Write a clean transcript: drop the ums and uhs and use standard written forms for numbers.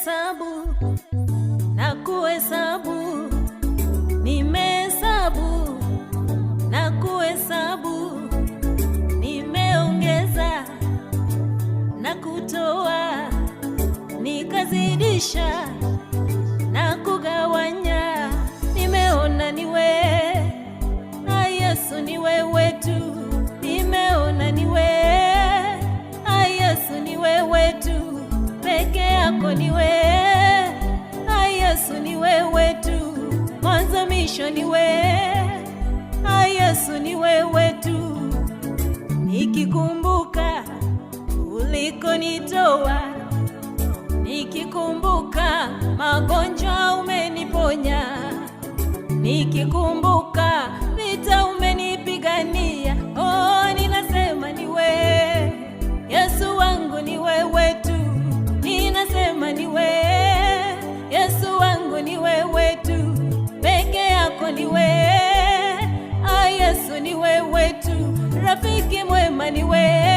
Nimehesabu na kuhesabu, nimehesabu na kuhesabu, nimeongeza na kutoa, nikazidisha na kugawanya. Nimeona ni wewe, Yesu, ni wewe tu. Nimeona ni wewe, Yesu, ni wewe tu. Peke yako ni wewe, Yesu, ni wewe tu. Mwanzo mwisho ni wewe, Yesu, ni wewe tu. Nikikumbuka ulikonitoa, nikikumbuka magonjwa umeniponya, nikikumbuka vita umenipigania, ninasema ni wewe, Yesu wangu, ni wewe tu. Ninasema ni wewe, Yesu wangu, ni wewe tu. Peke yako ni wewe, Yesu, ni wewe tu. Rafiki mwema ni wewe,